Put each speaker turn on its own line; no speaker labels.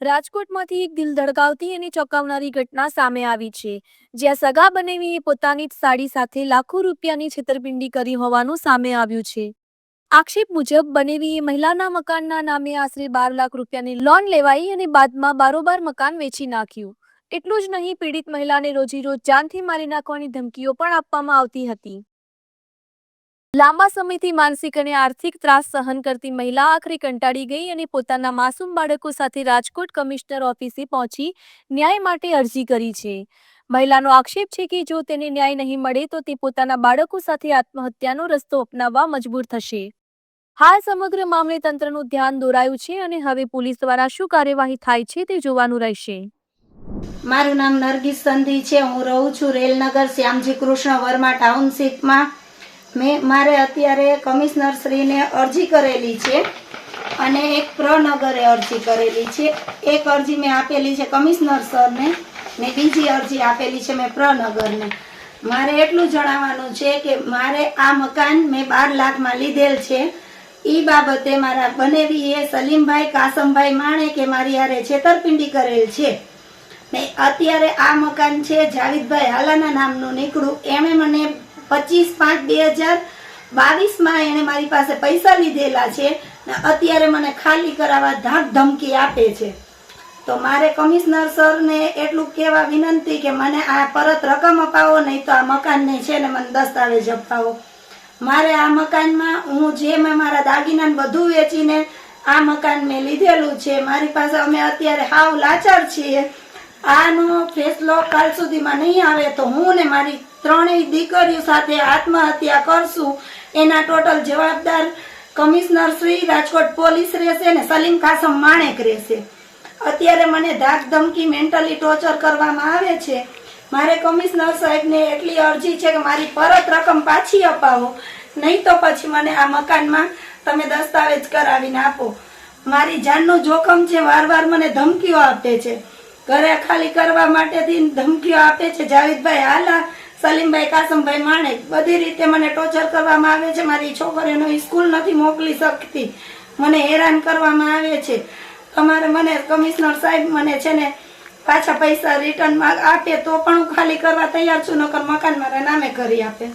રાજકોટમાંથી એક દિલ ધડકાવતી અને ચોંકાવનારી ઘટના સામે આવી છે, જ્યાં સગા બનેવીએ પોતાની જ સાડી સાથે લાખો રૂપિયાની છેતરપિંડી કરી હોવાનું સામે આવ્યું છે। આક્ષેપ મુજબ બનેવીએ મહિલાના મકાનના નામે આશરે 12 લાખ રૂપિયાની લોન લેવાઈ અને બાદમાં બારોબાર મકાન વેચી નાખ્યું। એટલું જ નહીં, પીડિત મહિલાને રોજીરોજ જાનથી મારી નાખવાની ધમકીઓ પણ આપવામાં આવતી હતી। લાંબા સમયથી માનસિક અને આર્થિક ત્રાસ સહન કરતી મહિલા આખરે કંટાળી ગઈ અને પોતાના માસૂમ બાળકો સાથે રાજકોટ કમિશનર ઓફિસે પહોંચી ન્યાય માટે અરજી કરી છે। મહિલાનો આક્ષેપ છે કે જો તેને ન્યાય નહીં મળે તો તે પોતાના બાળકો સાથે આત્મહત્યાનો રસ્તો અપનાવવા મજબૂર થશે। હાલ સમગ્ર મામલે તંત્રનું ધ્યાન દોરાયું છે અને હવે પોલીસ દ્વારા શું કાર્યવાહી થાય છે તે જોવાનું રહેશે।
મારું નામ નરગીસ સંધી છે। હું રહું છું રેલનગર શ્યામજી કૃષ્ણ વર્મા ટાઉનશીપમાં। મારે અત્યારે કમિશનર શ્રીને અરજી કરેલી છે અને એક પ્રનગરે અરજી કરેલી છે। એક અરજી મેં આપેલી છે કમિશનર સરને ને બીજી અરજી આપેલી છે મેં પ્રનગરને। મારે એટલું જણાવવાનું છે કે મારે આ મકાન મેં 12 લાખમાં લીધેલ છે। એ બાબતે મારા બનેવીએ સલીમભાઈ કાસમભાઈ માણેકે મારી હારે છેતરપિંડી કરેલ છે ને અત્યારે આ મકાન છે જાવેદભાઈ હાલાના નામનું નીકળું। એણે મને 25/5/2022માં એને મારી પાસે પૈસા લીધેલા છે ને અત્યારે મને ખાલી કરાવવા ધાક ધમકી આપે છે। તો મારે કમિશનર સરને એટલું કહેવા વિનંતી કે મને આ પરત રકમ અપાવો, નહીં તો આ મકાનને છે ને મને દસ્તાવેજ અપાવો। મારે આ મકાનમાં હું જે મેં મારા દાગીનાને બધું વેચીને આ મકાન મેં લીધેલું છે। મારી પાસે અમે અત્યારે હાવ લાચાર છીએ। આનો ફેસલો કાલ સુધીમાં નહીં આવે તો હું ને મારી 3 દીકરીઓ સાથે આત્મહત્યા કરશું। એના ટોટલ જવાબદાર કમિશનર શ્રી રાજકોટ પોલીસ રહેશે ને સલીમ કાસમ માણેક રહેશે। અત્યારે મને ધાક ધમકી મેન્ટલી ટોર્ચર કરવામાં આવે છે। મારે કમિશનર સાહેબને એટલી અરજી છે કે મારી પરત રકમ પાછી અપાવો, નહીં તો પછી મને આ મકાનમાં તમે દસ્તાવેજ કરાવીને આપો। મારી જાનનું જોખમ છે। વારવાર મને ધમકીઓ આપે છે, ઘરે ખાલી કરવા માટેથી ધમકીઓ આપે છે। જાવેદભાઈ હાલા, સલીમભાઈ કાસમભાઈ માણેક બધી રીતે મને ટોર્ચર કરવામાં આવે છે। મારી છોકરીઓને સ્કૂલ નથી મોકલી શકતી, મને હેરાન કરવામાં આવે છે। તમારે મને કમિશનર સાહેબ મને છે ને પાછા પૈસા રિટર્નમાં આપે તો પણ હું ખાલી કરવા તૈયાર છું, નકર મકાન મારા નામે કરી આપે।